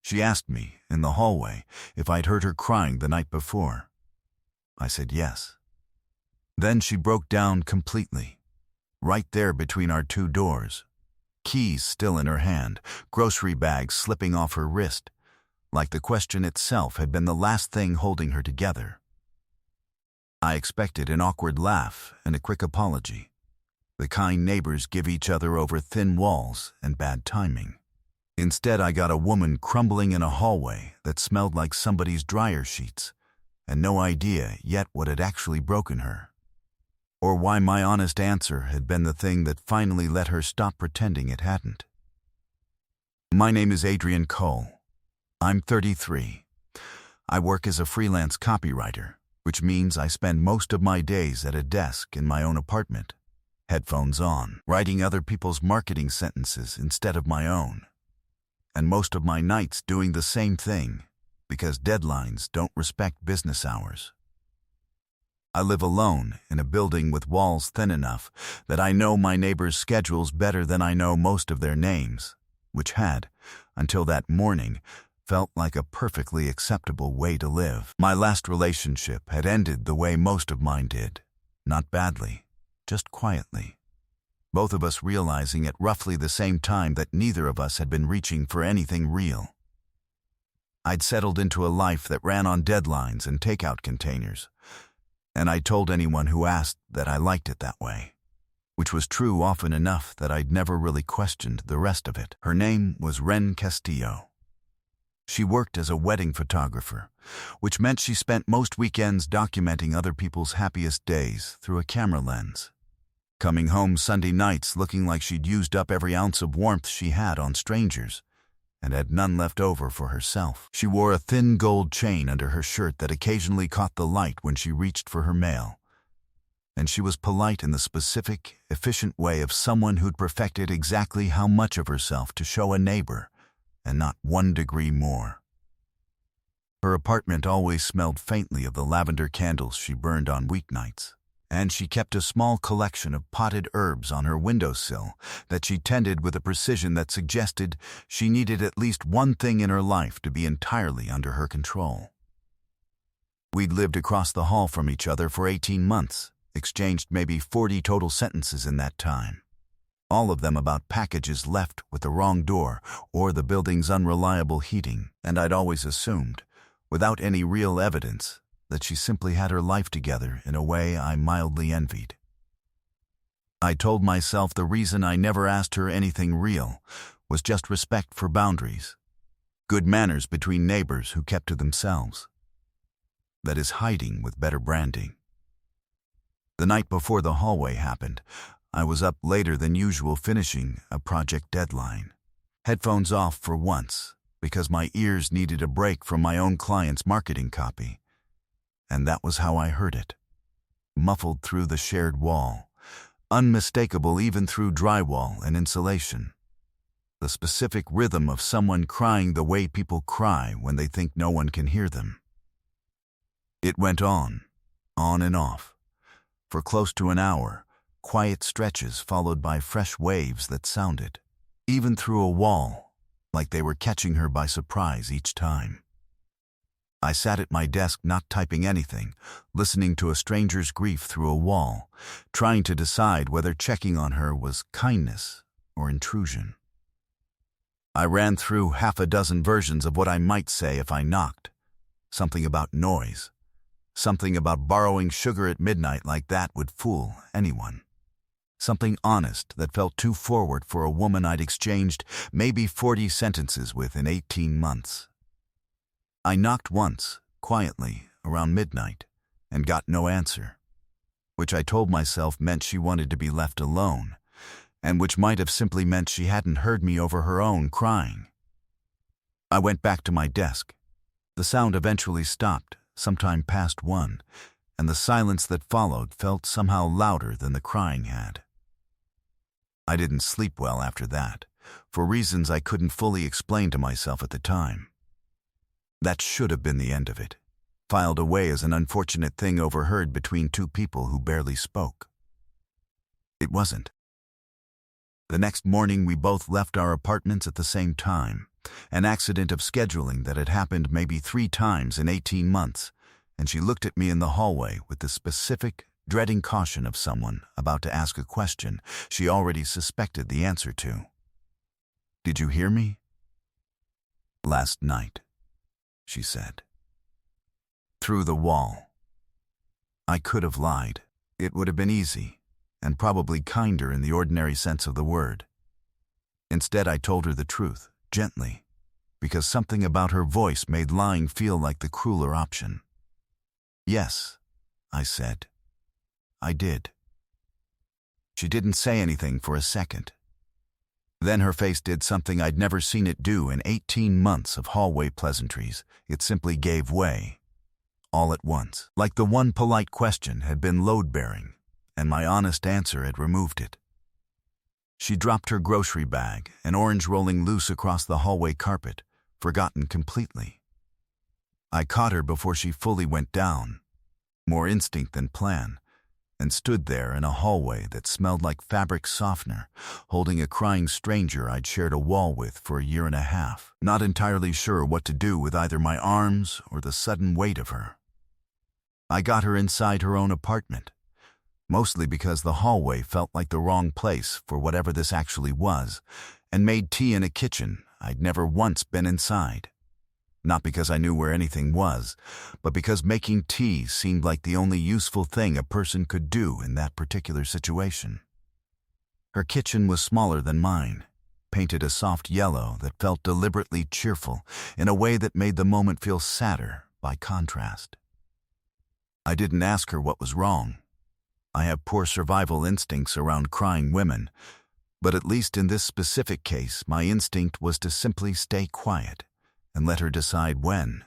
She asked me, in the hallway, if I'd heard her crying the night before. I said yes. Then she broke down completely, right there between our two doors, keys still in her hand, grocery bags slipping off her wrist, like the question itself had been the last thing holding her together. I expected an awkward laugh and a quick apology. The kind neighbors give each other over thin walls and bad timing. Instead, I got a woman crumbling in a hallway that smelled like somebody's dryer sheets, and no idea yet what had actually broken her, or why my honest answer had been the thing that finally let her stop pretending it hadn't. My name is Adrian Cole. I'm 33. I work as a freelance copywriter, which means I spend most of my days at a desk in my own apartment, headphones on, writing other people's marketing sentences instead of my own. And most of my nights doing the same thing, because deadlines don't respect business hours. I live alone in a building with walls thin enough that I know my neighbors' schedules better than I know most of their names, which had, until that morning, felt like a perfectly acceptable way to live. My last relationship had ended the way most of mine did, not badly, just quietly. Both of us realizing at roughly the same time that neither of us had been reaching for anything real. I'd settled into a life that ran on deadlines and takeout containers, and I told anyone who asked that I liked it that way, which was true often enough that I'd never really questioned the rest of it. Her name was Ren Castillo. She worked as a wedding photographer, which meant she spent most weekends documenting other people's happiest days through a camera lens, coming home Sunday nights looking like she'd used up every ounce of warmth she had on strangers and had none left over for herself. She wore a thin gold chain under her shirt that occasionally caught the light when she reached for her mail. And she was polite in the specific, efficient way of someone who'd perfected exactly how much of herself to show a neighbor, and not 1 degree more. Her apartment always smelled faintly of the lavender candles she burned on weeknights, and she kept a small collection of potted herbs on her windowsill that she tended with a precision that suggested she needed at least one thing in her life to be entirely under her control. We'd lived across the hall from each other for 18 months, exchanged maybe 40 total sentences in that time, all of them about packages left with the wrong door or the building's unreliable heating, and I'd always assumed, without any real evidence, that she simply had her life together in a way I mildly envied. I told myself the reason I never asked her anything real was just respect for boundaries, good manners between neighbors who kept to themselves. That is hiding with better branding. The night before the hallway happened, I was up later than usual finishing a project deadline. Headphones off for once, because my ears needed a break from my own client's marketing copy. And that was how I heard it, muffled through the shared wall, unmistakable even through drywall and insulation. The specific rhythm of someone crying the way people cry when they think no one can hear them. It went on and off, for close to an hour, quiet stretches followed by fresh waves that sounded, even through a wall, like they were catching her by surprise each time. I sat at my desk not typing anything, listening to a stranger's grief through a wall, trying to decide whether checking on her was kindness or intrusion. I ran through half a dozen versions of what I might say if I knocked. Something about noise. Something about borrowing sugar at midnight like that would fool anyone. Something honest that felt too forward for a woman I'd exchanged maybe 40 sentences with in 18 months. I knocked once, quietly, around midnight, and got no answer, which I told myself meant she wanted to be left alone, and which might have simply meant she hadn't heard me over her own crying. I went back to my desk. The sound eventually stopped, sometime past 1, and the silence that followed felt somehow louder than the crying had. I didn't sleep well after that, for reasons I couldn't fully explain to myself at the time. That should have been the end of it, filed away as an unfortunate thing overheard between two people who barely spoke. It wasn't. The next morning we both left our apartments at the same time, An accident of scheduling that had happened maybe 3 times in 18 months, and she looked at me in the hallway with the specific, dreading caution of someone about to ask a question she already suspected the answer to. "Did you hear me?" "Last night," she said. Through the wall. I could have lied. It would have been easy, and probably kinder in the ordinary sense of the word. Instead, I told her the truth, gently, because something about her voice made lying feel like the crueler option. "Yes," I said. "I did." She didn't say anything for a second. Then her face did something I'd never seen it do in 18 months of hallway pleasantries. It simply gave way. All at once. Like the one polite question had been load-bearing, and my honest answer had removed it. She dropped her grocery bag, an orange rolling loose across the hallway carpet, forgotten completely. I caught her before she fully went down, more instinct than plan, and stood there in a hallway that smelled like fabric softener, holding a crying stranger I'd shared a wall with for a year and a half, not entirely sure what to do with either my arms or the sudden weight of her. I got her inside her own apartment, mostly because the hallway felt like the wrong place for whatever this actually was, and made tea in a kitchen I'd never once been inside. Not because I knew where anything was, but because making tea seemed like the only useful thing a person could do in that particular situation. Her kitchen was smaller than mine, painted a soft yellow that felt deliberately cheerful in a way that made the moment feel sadder by contrast. I didn't ask her what was wrong. I have poor survival instincts around crying women, but at least in this specific case, my instinct was to simply stay quiet and let her decide when,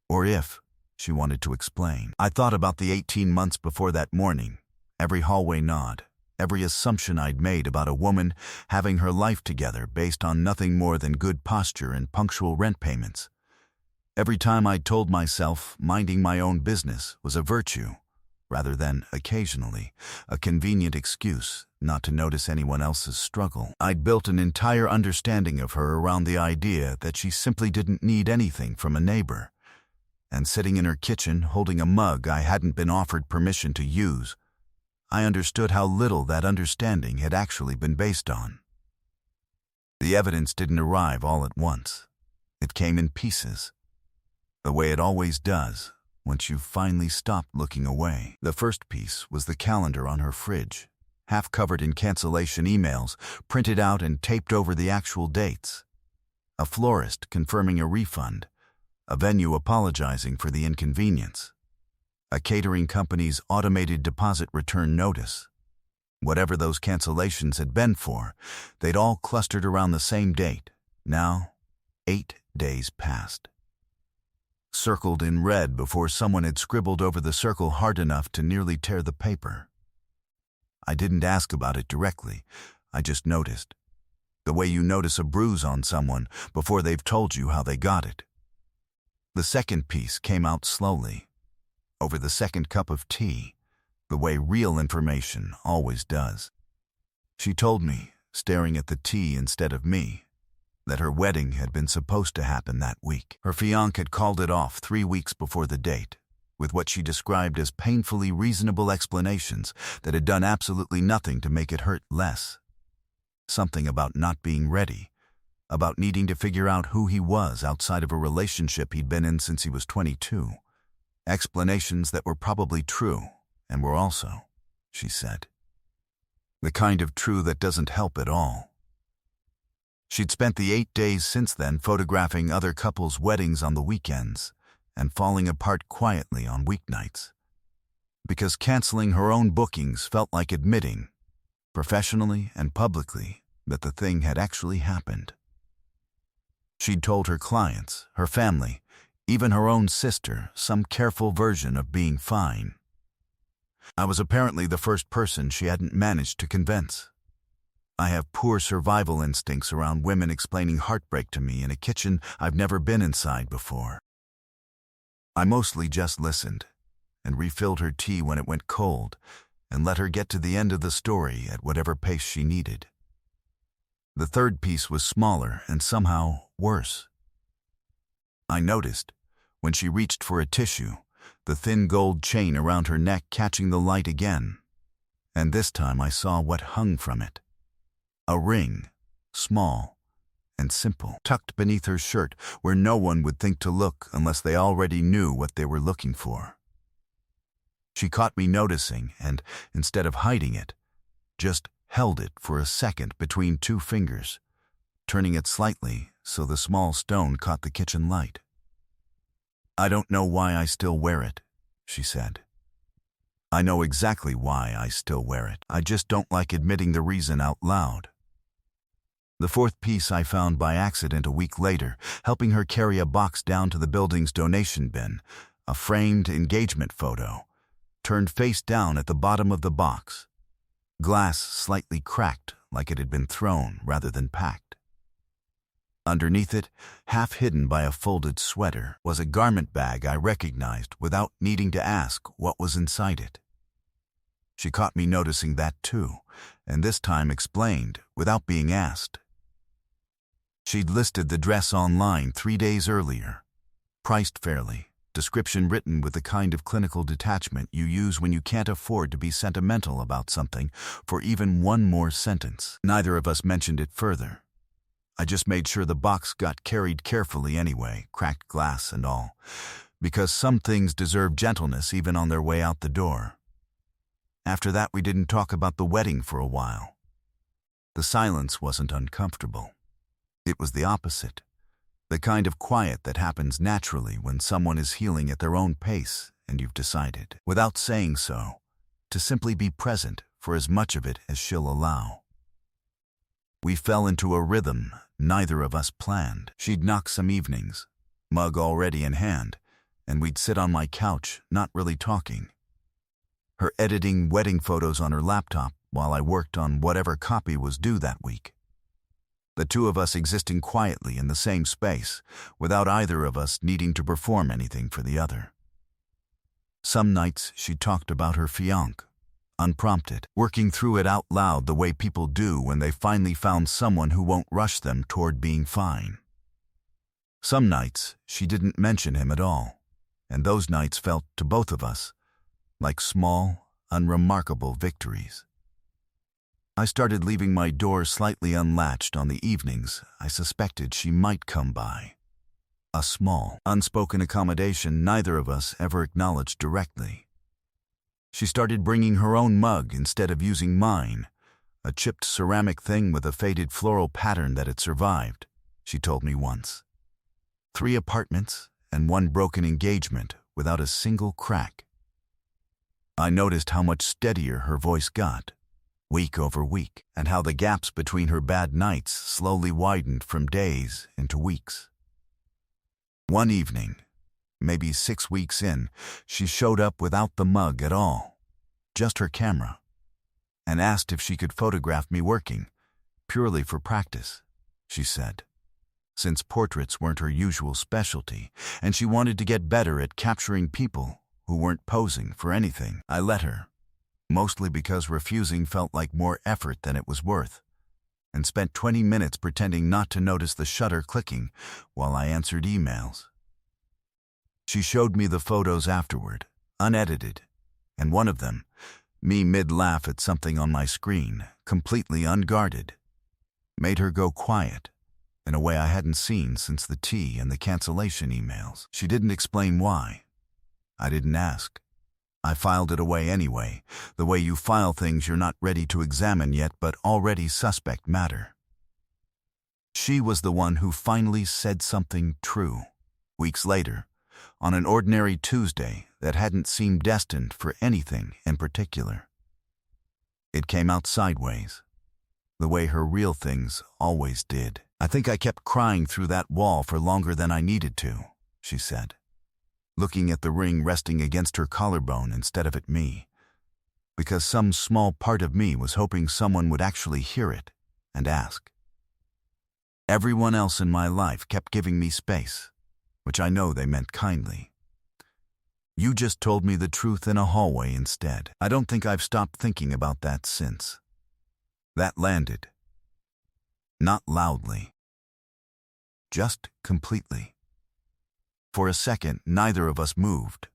or if, she wanted to explain. I thought about the 18 months before that morning, every hallway nod, every assumption I'd made about a woman having her life together based on nothing more than good posture and punctual rent payments. Every time I'd told myself minding my own business was a virtue, rather than, occasionally, a convenient excuse not to notice anyone else's struggle. I'd built an entire understanding of her around the idea that she simply didn't need anything from a neighbor. And sitting in her kitchen holding a mug I hadn't been offered permission to use, I understood how little that understanding had actually been based on. The evidence didn't arrive all at once. It came in pieces, the way it always does once you've finally stopped looking away. The first piece was the calendar on her fridge, half covered in cancellation emails, printed out and taped over the actual dates. A florist confirming a refund, a venue apologizing for the inconvenience, a catering company's automated deposit return notice. Whatever those cancellations had been for, they'd all clustered around the same date. Now, 8 days passed. Circled in red before someone had scribbled over the circle hard enough to nearly tear the paper. I didn't ask about it directly. I just noticed. The way you notice a bruise on someone before they've told you how they got it. The second piece came out slowly, over the second cup of tea, the way real information always does. She told me, staring at the tea instead of me, that her wedding had been supposed to happen that week. Her fiancé had called it off 3 weeks before the date, with what she described as painfully reasonable explanations that had done absolutely nothing to make it hurt less. Something about not being ready, about needing to figure out who he was outside of a relationship he'd been in since he was 22. Explanations that were probably true, and were also, she said, the kind of true that doesn't help at all. She'd spent the 8 days since then photographing other couples' weddings on the weekends and falling apart quietly on weeknights. Because canceling her own bookings felt like admitting, professionally and publicly, that the thing had actually happened. She'd told her clients, her family, even her own sister, some careful version of being fine. I was apparently the first person she hadn't managed to convince. I have poor survival instincts around women explaining heartbreak to me in a kitchen I've never been inside before. I mostly just listened, and refilled her tea when it went cold, and let her get to the end of the story at whatever pace she needed. The third piece was smaller and somehow worse. I noticed, when she reached for a tissue, the thin gold chain around her neck catching the light again. And this time I saw what hung from it. A ring, small and simple, tucked beneath her shirt where no one would think to look unless they already knew what they were looking for. She caught me noticing and, instead of hiding it, just held it for a second between two fingers, turning it slightly so the small stone caught the kitchen light. "I don't know why I still wear it," she said. "I know exactly why I still wear it. I just don't like admitting the reason out loud." The fourth piece I found by accident a week later, helping her carry a box down to the building's donation bin, a framed engagement photo, turned face down at the bottom of the box. Glass slightly cracked like it had been thrown rather than packed. Underneath it, half hidden by a folded sweater, was a garment bag I recognized without needing to ask what was inside it. She caught me noticing that too, and this time explained without being asked. She'd listed the dress online 3 days earlier, priced fairly, description written with the kind of clinical detachment you use when you can't afford to be sentimental about something for even one more sentence. Neither of us mentioned it further. I just made sure the box got carried carefully anyway, cracked glass and all, because some things deserve gentleness even on their way out the door. After that, we didn't talk about the wedding for a while. The silence wasn't uncomfortable. It was the opposite, the kind of quiet that happens naturally when someone is healing at their own pace and you've decided, without saying so, to simply be present for as much of it as she'll allow. We fell into a rhythm neither of us planned. She'd knock some evenings, mug already in hand, and we'd sit on my couch, not really talking. Her editing wedding photos on her laptop while I worked on whatever copy was due that week. The two of us existing quietly in the same space, without either of us needing to perform anything for the other. Some nights she talked about her fiancé, unprompted, working through it out loud the way people do when they finally found someone who won't rush them toward being fine. Some nights she didn't mention him at all, and those nights felt to both of us like small, unremarkable victories. I started leaving my door slightly unlatched on the evenings I suspected she might come by. A small, unspoken accommodation neither of us ever acknowledged directly. She started bringing her own mug instead of using mine, a chipped ceramic thing with a faded floral pattern that had survived, she told me once. 3 apartments and 1 broken engagement without a single crack. I noticed how much steadier her voice got, week over week, and how the gaps between her bad nights slowly widened from days into weeks. One evening, maybe 6 weeks in, she showed up without the mug at all, just her camera, and asked if she could photograph me working, purely for practice, she said, since portraits weren't her usual specialty, and she wanted to get better at capturing people who weren't posing for anything. I let her, mostly because refusing felt like more effort than it was worth, and spent 20 minutes pretending not to notice the shutter clicking while I answered emails. She showed me the photos afterward, unedited, and one of them, me mid-laugh at something on my screen, completely unguarded, made her go quiet, in a way I hadn't seen since the tea and the cancellation emails. She didn't explain why. I didn't ask. I filed it away anyway, the way you file things you're not ready to examine yet but already suspect matter. She was the one who finally said something true, weeks later, on an ordinary Tuesday that hadn't seemed destined for anything in particular. It came out sideways, the way her real things always did. "I think I kept crying through that wall for longer than I needed to," she said, looking at the ring resting against her collarbone instead of at me, because some small part of me was hoping someone would actually hear it and ask. Everyone else in my life kept giving me space, which I know they meant kindly. You just told me the truth in a hallway instead. I don't think I've stopped thinking about that since. That landed. Not loudly. Just completely. For a second, neither of us moved.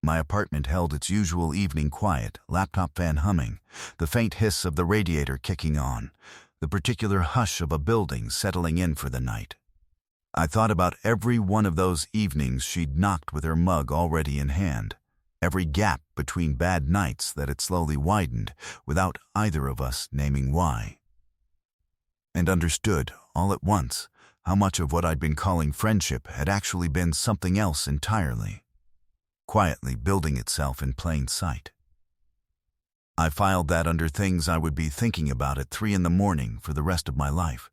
My apartment held its usual evening quiet, laptop fan humming, the faint hiss of the radiator kicking on, the particular hush of a building settling in for the night. I thought about every one of those evenings she'd knocked with her mug already in hand, every gap between bad nights that had slowly widened without either of us naming why. And understood, all at once, how much of what I'd been calling friendship had actually been something else entirely, quietly building itself in plain sight. I filed that under things I would be thinking about at 3 a.m. for the rest of my life,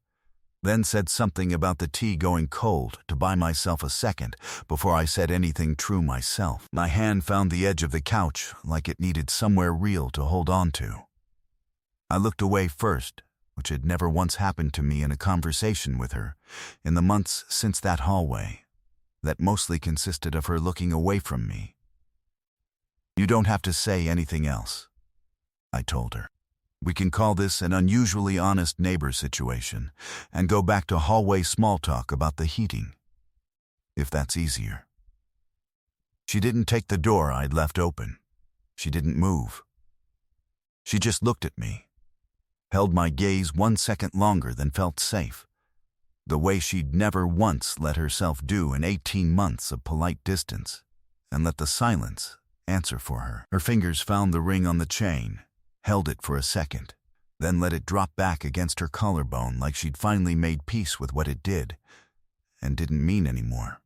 then said something about the tea going cold to buy myself a second before I said anything true myself. My hand found the edge of the couch like it needed somewhere real to hold on to. I looked away first, which had never once happened to me in a conversation with her, in the months since that hallway, that mostly consisted of her looking away from me. "You don't have to say anything else," I told her. "We can call this an unusually honest neighbor situation and go back to hallway small talk about the heating, if that's easier." She didn't take the door I'd left open. She didn't move. She just looked at me, held my gaze 1 second longer than felt safe, the way she'd never once let herself do in 18 months of polite distance, and let the silence answer for her. Her fingers found the ring on the chain, held it for a second, then let it drop back against her collarbone like she'd finally made peace with what it did, and didn't mean anymore.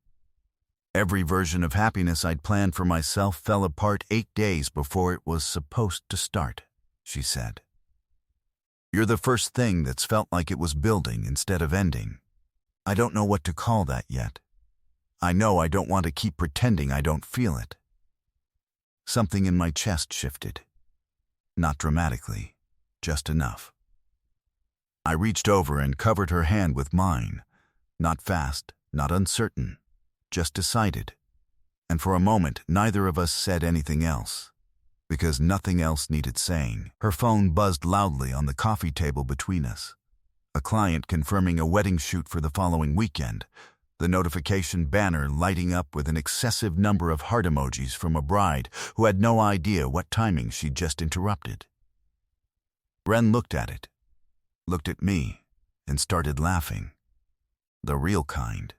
Every version of happiness I'd planned for myself fell apart 8 days before it was supposed to start, she said. "You're the first thing that's felt like it was building instead of ending. I don't know what to call that yet. I know I don't want to keep pretending I don't feel it." Something in my chest shifted. Not dramatically, just enough. I reached over and covered her hand with mine, not fast, not uncertain, just decided. And for a moment, neither of us said anything else, because nothing else needed saying. Her phone buzzed loudly on the coffee table between us. A client confirming a wedding shoot for the following weekend, the notification banner lighting up with an excessive number of heart emojis from a bride who had no idea what timing she'd just interrupted. Ren looked at it, looked at me, and started laughing. The real kind.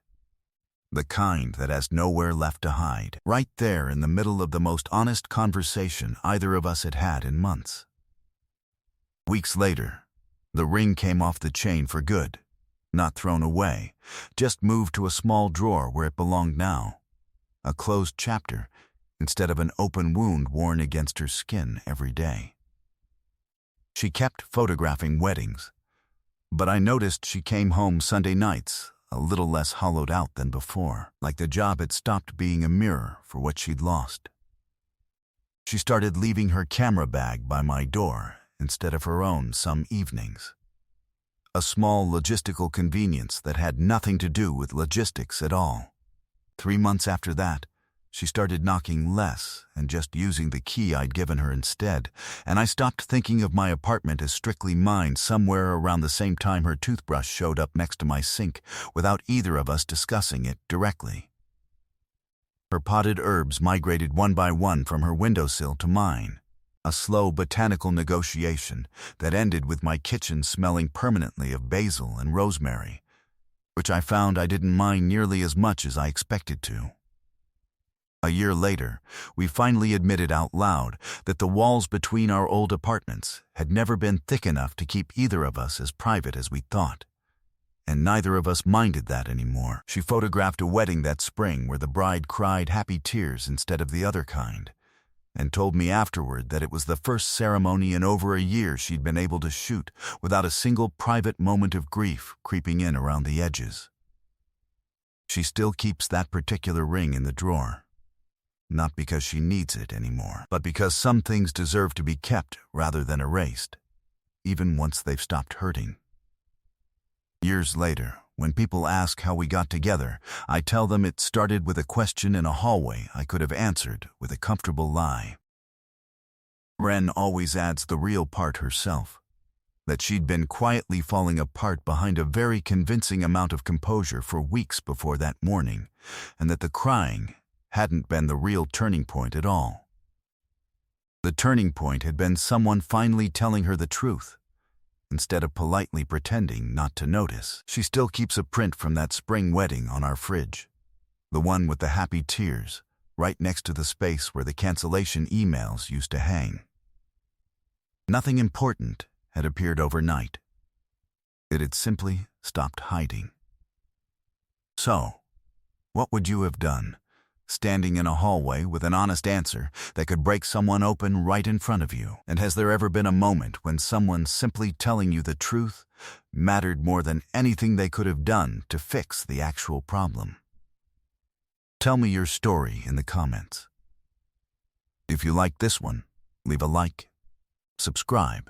The kind that has nowhere left to hide. Right there in the middle of the most honest conversation either of us had had in months. Weeks later, the ring came off the chain for good. Not thrown away, just moved to a small drawer where it belonged now. A closed chapter, instead of an open wound worn against her skin every day. She kept photographing weddings, but I noticed she came home Sunday nights a little less hollowed out than before, like the job had stopped being a mirror for what she'd lost. She started leaving her camera bag by my door instead of her own some evenings. A small logistical convenience that had nothing to do with logistics at all. 3 months after that, she started knocking less and just using the key I'd given her instead, and I stopped thinking of my apartment as strictly mine somewhere around the same time her toothbrush showed up next to my sink without either of us discussing it directly. Her potted herbs migrated one by one from her windowsill to mine. A slow botanical negotiation that ended with my kitchen smelling permanently of basil and rosemary, which I found I didn't mind nearly as much as I expected to. A year later, we finally admitted out loud that the walls between our old apartments had never been thick enough to keep either of us as private as we thought. And neither of us minded that anymore. She photographed a wedding that spring where the bride cried happy tears instead of the other kind, and told me afterward that it was the first ceremony in over a year she'd been able to shoot without a single private moment of grief creeping in around the edges. She still keeps that particular ring in the drawer, not because she needs it anymore, but because some things deserve to be kept rather than erased, even once they've stopped hurting. Years later, when people ask how we got together, I tell them it started with a question in a hallway I could have answered with a comfortable lie. Ren always adds the real part herself. that she'd been quietly falling apart behind a very convincing amount of composure for weeks before that morning, and that the crying hadn't been the real turning point at all. The turning point had been someone finally telling her the truth, instead of politely pretending not to notice. She still keeps a print from that spring wedding on our fridge, the one with the happy tears, right next to the space where the cancellation emails used to hang. Nothing important had appeared overnight. It had simply stopped hiding. So, what would you have done, standing in a hallway with an honest answer that could break someone open right in front of you? And has there ever been a moment when someone simply telling you the truth mattered more than anything they could have done to fix the actual problem? Tell me your story in the comments. If you like this one, leave a like, subscribe,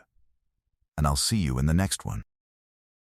and I'll see you in the next one.